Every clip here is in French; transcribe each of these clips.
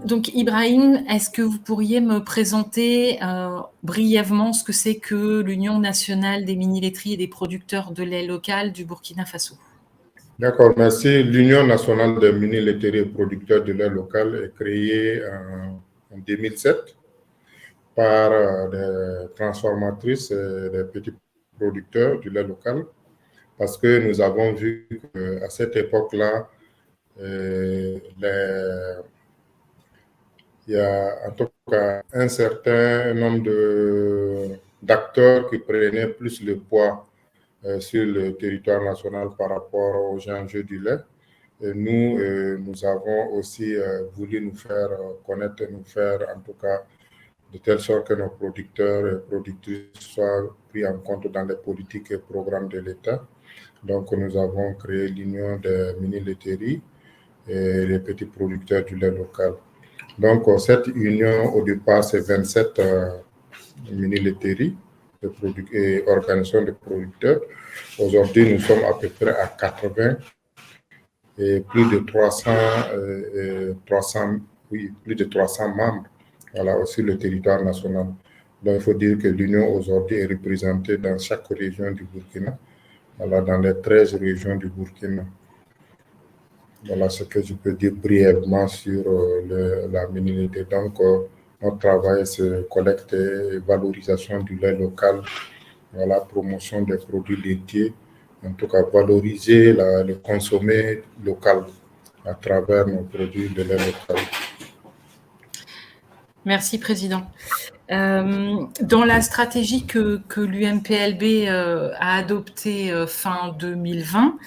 Donc Ibrahim, est-ce que vous pourriez me présenter brièvement ce que c'est que l'Union nationale des mini-laiteries et des producteurs de lait local du Burkina Faso? D'accord, merci. L'Union nationale des mini-laiteries et producteurs de lait local est créée en 2007 par des transformatrices et des petits producteurs du lait local, parce que nous avons vu qu'à cette époque-là, il y a en tout cas un certain nombre d'acteurs qui prenaient plus le poids sur le territoire national par rapport aux enjeux du lait. Et nous avons aussi voulu nous faire connaître, nous faire en tout cas de telle sorte que nos producteurs et productrices soient pris en compte dans les politiques et programmes de l'État. Donc nous avons créé l'Union des mini-laiteries et les petits producteurs du lait local. Donc cette union, au départ, c'est 27 mini-laiteries et organisations de producteurs. Aujourd'hui, nous sommes à peu près à 80 et plus de 300 membres, voilà, sur le territoire national. Donc, il faut dire que l'Union aujourd'hui est représentée dans chaque région du Burkina, voilà, dans les 13 régions du Burkina. Voilà ce que je peux dire brièvement sur la mini-laiterie. Donc, notre travail, c'est collecte et valorisation du lait local, voilà, promotion des produits laitiers, en tout cas valoriser le consommer local à travers nos produits de lait local. Merci, Président. Dans la stratégie que l'UMPLB a adoptée fin 2020,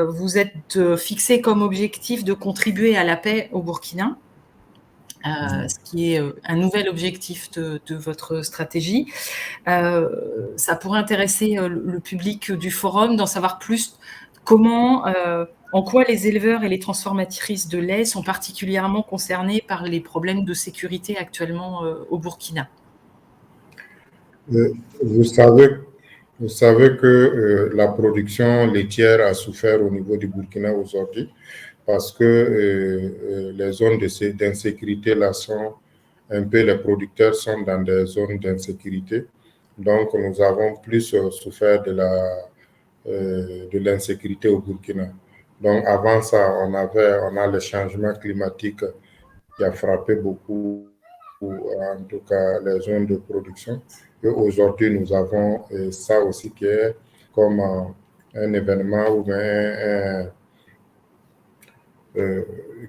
vous êtes fixé comme objectif de contribuer à la paix au Burkina, ce qui est un nouvel objectif de votre stratégie. Ça pourrait intéresser le public du forum d'en savoir plus comment, en quoi les éleveurs et les transformatrices de lait sont particulièrement concernés par les problèmes de sécurité actuellement au Burkina. Vous savez que la production laitière a souffert au niveau du Burkina aujourd'hui parce que les zones d'insécurité là sont un peu, les producteurs sont dans des zones d'insécurité. Donc, nous avons plus souffert de l'insécurité au Burkina. Donc, avant ça, on a le changement climatique qui a frappé beaucoup, en tout cas, les zones de production. Et aujourd'hui, nous avons ça aussi qui est comme un événement ou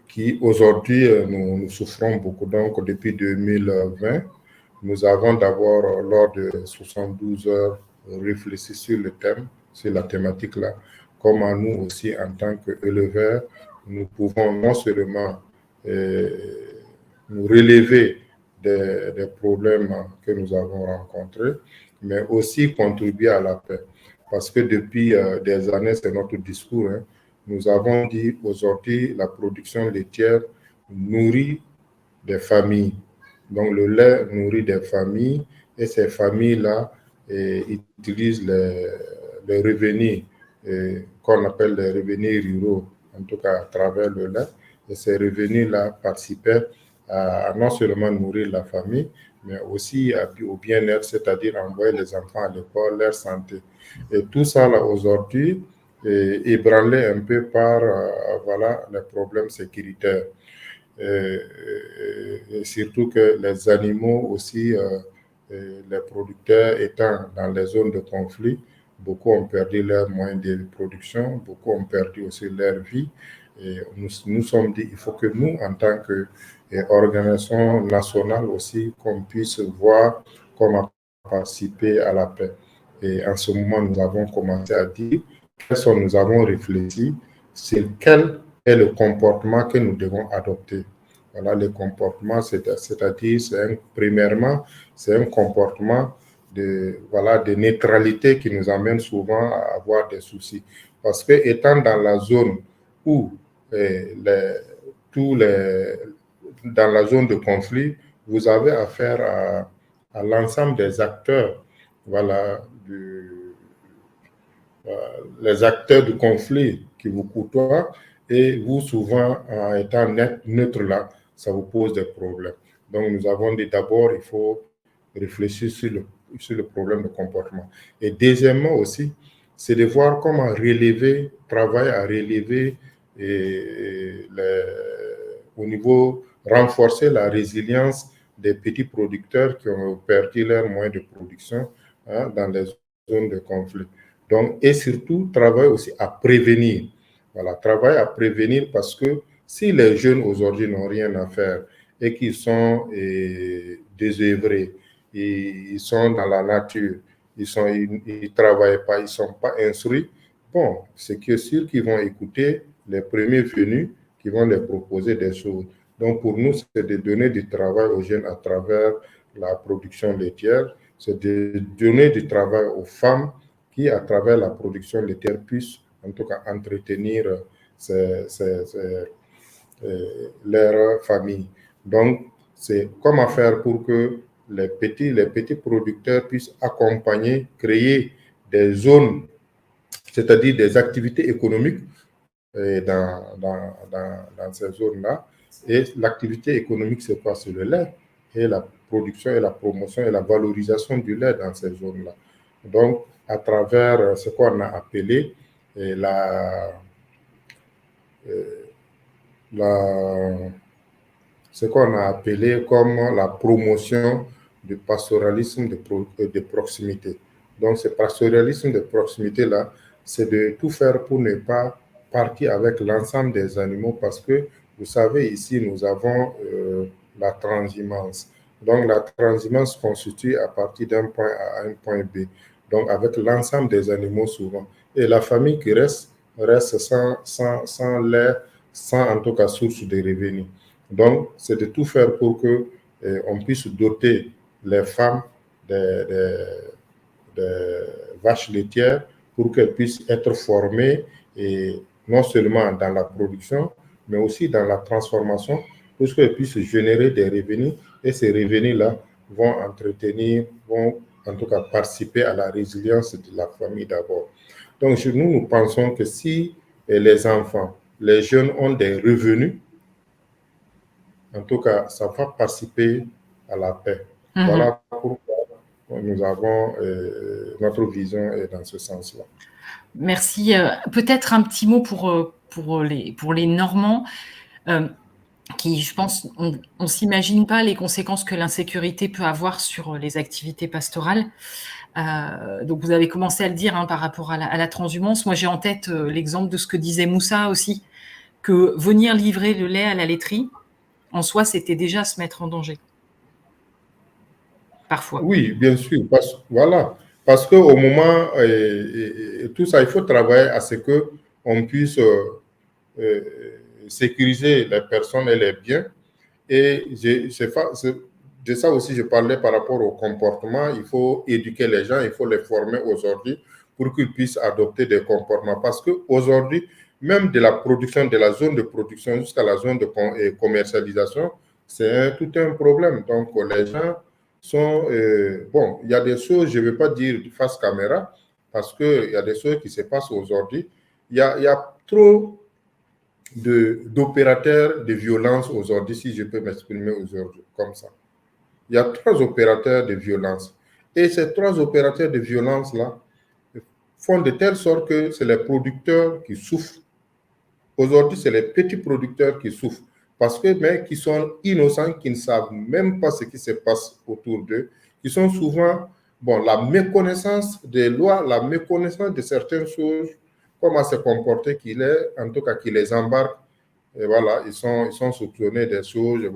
qui aujourd'hui, nous souffrons beaucoup. Donc, depuis 2020, nous avons d'abord, lors de 72 heures, réfléchi sur le thème, sur la thématique là, comment nous aussi, en tant qu'éleveurs, nous pouvons non seulement nous relever des problèmes que nous avons rencontrés, mais aussi contribuer à la paix. Parce que depuis des années, c'est notre discours, hein, nous avons dit aujourd'hui la production laitière nourrit des familles. Donc le lait nourrit des familles et ces familles-là utilisent les revenus qu'on appelle les revenus ruraux, en tout cas à travers le lait. Et ces revenus-là participaient à non seulement nourrir la famille, mais aussi au bien-être, c'est-à-dire envoyer les enfants à l'école, leur santé. Et tout ça, là, aujourd'hui, est ébranlé un peu par voilà, les problèmes sécuritaires. Et surtout que les animaux aussi, les producteurs étant dans les zones de conflit, beaucoup ont perdu leurs moyens de production, beaucoup ont perdu aussi leur vie. Et nous sommes dit, il faut que nous, en tant qu'organisation nationale aussi, qu'on puisse voir comment participer à la paix. Et en ce moment, nous avons commencé à dire, nous avons réfléchi sur quel est le comportement que nous devons adopter. Voilà, le comportement, c'est-à-dire, premièrement, c'est un comportement de neutralité qui nous amène souvent à avoir des soucis. Parce que étant dans la zone où dans la zone de conflit, vous avez affaire à l'ensemble des acteurs, voilà, les acteurs du conflit qui vous côtoient, et vous, souvent, en étant neutre là, ça vous pose des problèmes. Donc, nous avons dit d'abord, il faut réfléchir sur le problème de comportement. Et deuxièmement aussi, c'est de voir comment travailler à relever au niveau, renforcer la résilience des petits producteurs qui ont perdu leurs moyens de production dans les zones de conflit. Donc, et surtout, travailler aussi à prévenir. Voilà, travailler à prévenir parce que si les jeunes aujourd'hui n'ont rien à faire et qu'ils sont désœuvrés, ils sont dans la nature, ils ne travaillent pas, ils ne sont pas instruits, bon, c'est sûr qu'ils vont écouter les premiers venus qui vont leur proposer des choses. Donc, pour nous, c'est de donner du travail aux jeunes à travers la production laitière, c'est de donner du travail aux femmes qui, à travers la production laitière, puissent en tout cas entretenir leur famille. Donc, c'est comment faire pour que les petits producteurs puissent accompagner, créer des zones, c'est-à-dire des activités économiques dans ces zones-là. Et l'activité économique, c'est quoi? C'est le lait et la production et la promotion et la valorisation du lait dans ces zones-là. Donc, à travers ce qu'on a appelé ce qu'on a appelé comme la promotion du pastoralisme de proximité. Donc, ce pastoralisme de proximité-là, c'est de tout faire pour ne pas partir avec l'ensemble des animaux parce que, vous savez, ici, nous avons la transhumance. Donc, la transhumance se constitue à partir d'un point A à un point B. Donc, avec l'ensemble des animaux souvent. Et la famille qui reste sans lait, sans en tout cas source de revenus. Donc, c'est de tout faire pour que on puisse doter les femmes des vaches laitières pour qu'elles puissent être formées et non seulement dans la production, mais aussi dans la transformation, pour qu'elles puissent générer des revenus et ces revenus-là vont en tout cas participer à la résilience de la famille d'abord. Donc, nous pensons que si les enfants, les jeunes ont des revenus, en tout cas, ça va participer à la paix. Voilà pourquoi nous avons notre vision est dans ce sens-là. Merci. Peut-être un petit mot pour les Normands qui, je pense, on ne s'imagine pas les conséquences que l'insécurité peut avoir sur les activités pastorales. Donc, vous avez commencé à le dire par rapport à la transhumance. Moi, j'ai en tête l'exemple de ce que disait Moussa aussi, que venir livrer le lait à la laiterie, en soi, c'était déjà se mettre en danger. Parfois. Oui, bien sûr. Parce qu'au moment, tout ça, il faut travailler à ce qu'on puisse sécuriser les personnes et les biens. Et de ça aussi, je parlais par rapport au comportement. Il faut éduquer les gens, il faut les former aujourd'hui pour qu'ils puissent adopter des comportements. Parce qu'aujourd'hui, même de la production, de la zone de production jusqu'à la zone de commercialisation, c'est tout un problème. Donc, les gens sont... bon, il y a des choses, je ne vais pas dire face caméra, parce qu'il y a des choses qui se passent aujourd'hui. Il y a trop d'opérateurs de violence aujourd'hui, si je peux m'exprimer aujourd'hui comme ça. Il y a 3 opérateurs de violence. Et ces 3 opérateurs de violence-là font de telle sorte que c'est les producteurs qui souffrent. Aujourd'hui, c'est les petits producteurs qui souffrent. Mais qui sont innocents, qui ne savent même pas ce qui se passe autour d'eux, qui sont souvent, la méconnaissance des lois, la méconnaissance de certaines choses, comment se comporter en tout cas, qui les embarque. Et voilà, ils sont soupçonnés des choses, et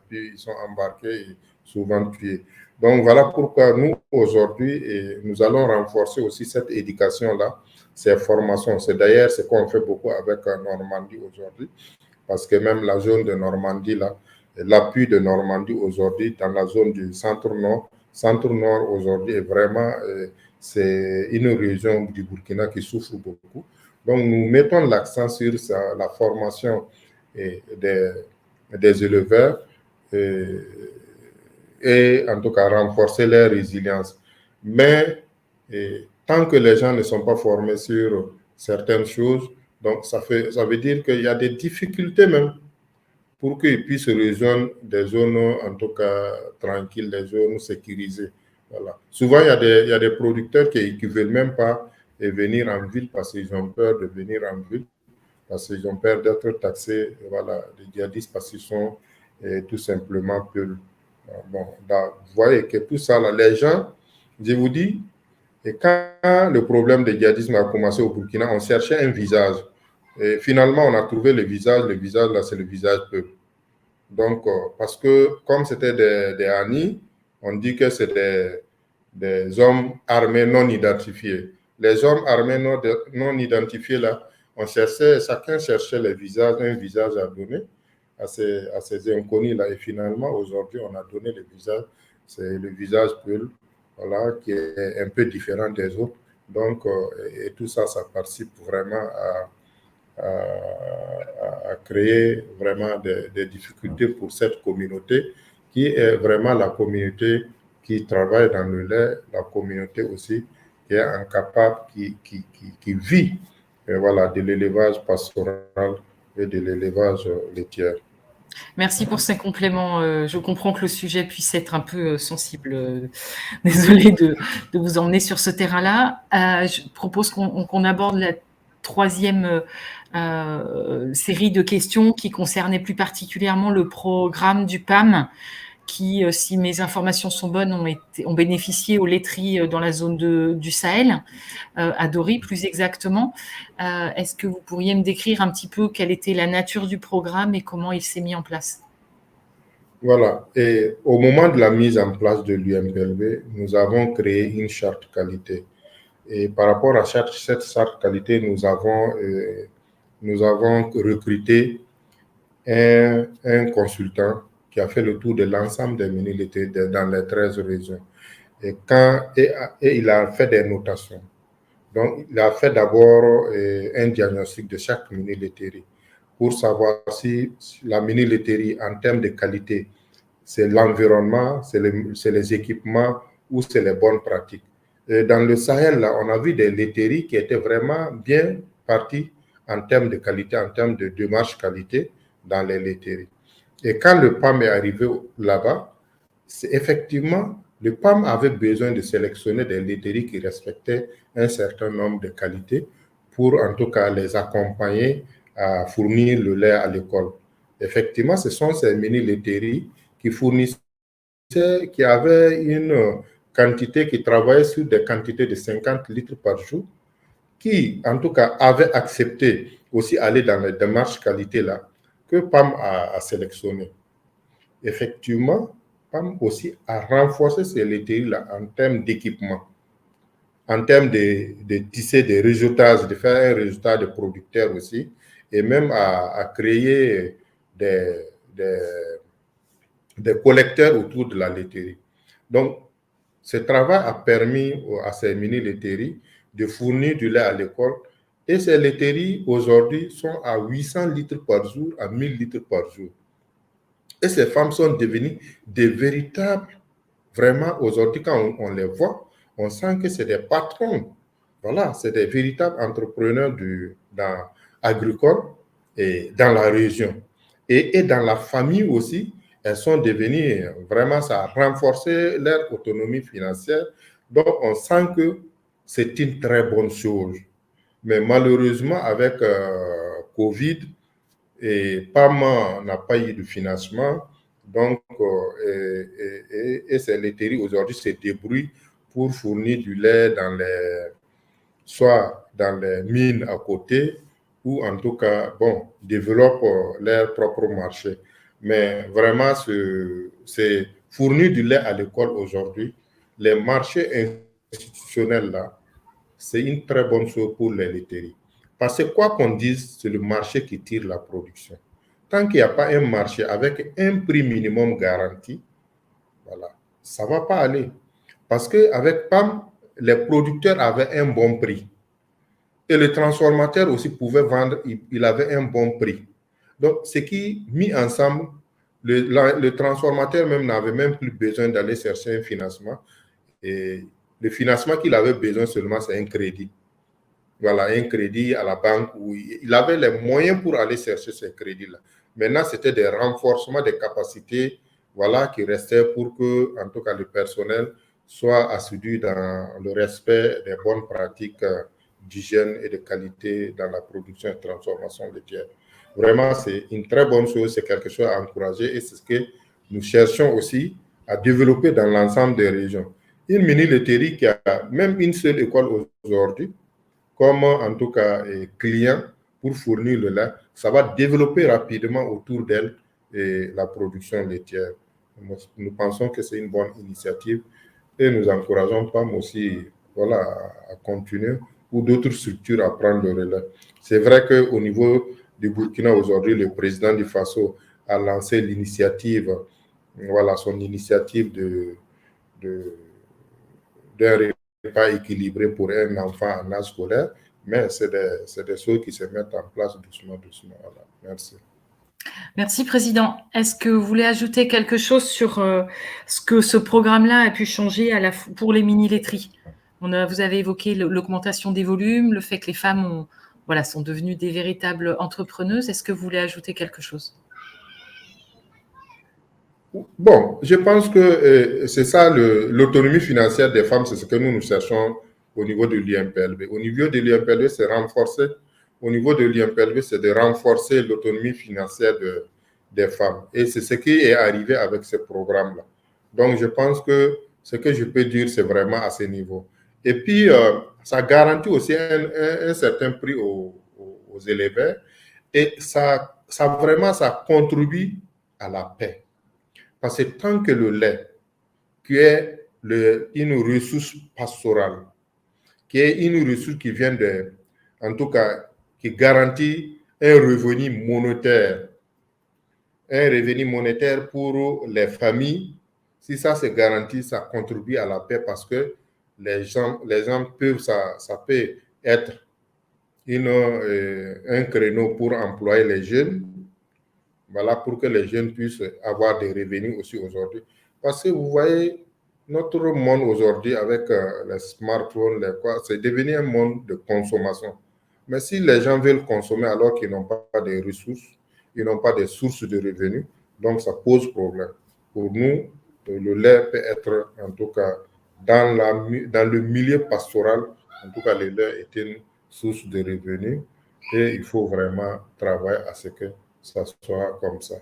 puis ils sont embarqués et souvent tués. Donc voilà pourquoi nous, aujourd'hui, nous allons renforcer aussi cette éducation-là, ces formations. C'est d'ailleurs ce qu'on fait beaucoup avec Normandie aujourd'hui, parce que même la zone de Normandie, là, l'appui de Normandie aujourd'hui, dans la zone du centre-nord aujourd'hui est vraiment, c'est une région du Burkina qui souffre beaucoup. Donc, nous mettons l'accent sur la formation des éleveurs et en tout cas renforcer leur résilience. Mais tant que les gens ne sont pas formés sur certaines choses, donc ça veut dire qu'il y a des difficultés même pour qu'ils puissent rejoindre des zones, en tout cas, tranquilles, des zones sécurisées. Voilà. Souvent, il y a des producteurs qui ne veulent même pas venir en ville parce qu'ils ont peur de venir en ville, parce qu'ils ont peur d'être taxés, voilà, les djihadistes, parce qu'ils sont tout simplement peu. Bon, vous voyez que tout ça, là, les gens, je vous dis, et quand le problème du djihadisme a commencé au Burkina, on cherchait un visage. Et finalement, on a trouvé le visage là, c'est le visage peuple. Donc, parce que comme c'était des Hani, on dit que c'est des hommes armés non identifiés. Les hommes armés non identifiés, là, chacun cherchait un visage à donner à ces inconnus-là. Et finalement, aujourd'hui, on a donné le visage, c'est le visage Peul, voilà, qui est un peu différent des autres. Donc, et tout ça, ça participe vraiment à créer vraiment des difficultés pour cette communauté qui est vraiment la communauté qui travaille dans le lait, la communauté aussi qui est incapable, qui vit voilà, de l'élevage pastoral et de l'élevage laitier. Merci pour ces compléments. Je comprends que le sujet puisse être un peu sensible. Désolée de vous emmener sur ce terrain-là. Je propose qu'on aborde la troisième série de questions qui concernaient plus particulièrement le programme du PAM qui, si mes informations sont bonnes, ont bénéficié aux laiteries dans la zone du Sahel, à Dori plus exactement. Est-ce que vous pourriez me décrire un petit peu quelle était la nature du programme et comment il s'est mis en place? Voilà. Et au moment de la mise en place de l'UMPLB, nous avons créé une charte qualité. Et par rapport à cette charte qualité, nous avons recruté un consultant qui a fait le tour de l'ensemble des mini-laiteries dans les 13 régions. Et il a fait des notations. Donc, il a fait d'abord un diagnostic de chaque mini-laiterie pour savoir si la mini-laiterie, en termes de qualité, c'est l'environnement, c'est les équipements ou c'est les bonnes pratiques. Et dans le Sahel, là, on a vu des laiteries qui étaient vraiment bien parties en termes de qualité, en termes de démarche qualité dans les laiteries. Et quand le PAM est arrivé là-bas, c'est effectivement, le PAM avait besoin de sélectionner des laiteries qui respectaient un certain nombre de qualités pour en tout cas les accompagner à fournir le lait à l'école. Effectivement, ce sont ces mini-laiteries qui fournissaient, qui avaient une quantité, qui travaillaient sur des quantités de 50 litres par jour, qui en tout cas avaient accepté aussi aller dans les démarches qualité-là, que PAM a sélectionné. Effectivement, PAM aussi a renforcé ces laiteries-là en termes d'équipement, en termes de tisser des résultats, de faire un résultat de producteurs aussi, et même à créer des collecteurs autour de la laiterie. Donc, ce travail a permis à ces mini-laiteries de fournir du lait à l'école. Et ces laiteries, aujourd'hui, sont à 800 litres par jour, à 1000 litres par jour. Et ces femmes sont devenues des véritables, vraiment, aujourd'hui, quand on les voit, on sent que c'est des patrons. Voilà, c'est des véritables entrepreneurs agricoles et dans la région. Et dans la famille aussi, elles sont devenues, vraiment, ça a renforcé leur autonomie financière. Donc, on sent que c'est une très bonne chose. Mais malheureusement, avec Covid, et PAM n'a pas eu de financement. Donc, ces laiteries aujourd'hui se débrouillent pour fournir du lait soit dans les mines à côté, ou en tout cas, bon, développent leur propre marché. Mais vraiment, c'est fournir du lait à l'école aujourd'hui. Les marchés institutionnels, là, c'est une très bonne chose pour les laiteries. Parce que quoi qu'on dise, c'est le marché qui tire la production. Tant qu'il n'y a pas un marché avec un prix minimum garanti, voilà, ça ne va pas aller. Parce qu'avec PAM, les producteurs avaient un bon prix. Et le transformateur aussi pouvait vendre, il avait un bon prix. Donc, ce qui, mis ensemble, le transformateur même n'avait même plus besoin d'aller chercher un financement. Et le financement qu'il avait besoin seulement, c'est un crédit. Voilà, un crédit à la banque où il avait les moyens pour aller chercher ces crédits-là. Maintenant, c'était des renforcements des capacités, voilà, qui restaient pour que, en tout cas, le personnel soit assidu dans le respect des bonnes pratiques d'hygiène et de qualité dans la production et transformation laitière. Vraiment, c'est une très bonne chose, c'est quelque chose à encourager et c'est ce que nous cherchons aussi à développer dans l'ensemble des régions. Une mini-laiterie qui a même une seule école aujourd'hui, comme en tout cas client pour fournir le lait, ça va développer rapidement autour d'elle la production laitière. Nous pensons que c'est une bonne initiative et nous encourageons PAM aussi voilà, à continuer ou d'autres structures à prendre le relais. C'est vrai qu'au niveau du Burkina aujourd'hui, le président du FASO a lancé l'initiative, voilà, son initiative d'un repas équilibré pour un enfant en âge scolaire, mais c'est des choses qui se mettent en place doucement, doucement. Voilà. Merci. Merci, Président. Est-ce que vous voulez ajouter quelque chose sur ce que ce programme-là a pu changer pour les mini-laiteries? Vous avez évoqué l'augmentation des volumes, le fait que les femmes sont devenues des véritables entrepreneuses. Est-ce que vous voulez ajouter quelque chose? Bon, je pense que c'est ça, l'autonomie financière des femmes, c'est ce que nous cherchons au niveau de l'IMPLB. Au niveau de l'IMPLB, c'est renforcer. Au niveau de l'IMPLB, c'est de renforcer l'autonomie financière des femmes. Et c'est ce qui est arrivé avec ce programme-là. Donc, je pense que ce que je peux dire, c'est vraiment à ce niveau. Et puis, ça garantit aussi un certain prix aux éleveurs. Et ça contribue à la paix. Parce que tant que le lait, qui est une ressource pastorale, qui est une ressource qui vient en tout cas, qui garantit un revenu monétaire pour les familles, si ça se garantit, ça contribue à la paix parce que les gens peuvent, ça peut être un créneau pour employer les jeunes. Voilà, pour que les jeunes puissent avoir des revenus aussi aujourd'hui. Parce que vous voyez, notre monde aujourd'hui avec les smartphones, c'est devenu un monde de consommation. Mais si les gens veulent consommer alors qu'ils n'ont pas de ressources, ils n'ont pas de sources de revenus, donc ça pose problème. Pour nous, le lait peut être, en tout cas, dans le milieu pastoral, en tout cas, le lait est une source de revenus et il faut vraiment travailler à ce que ça soit comme ça.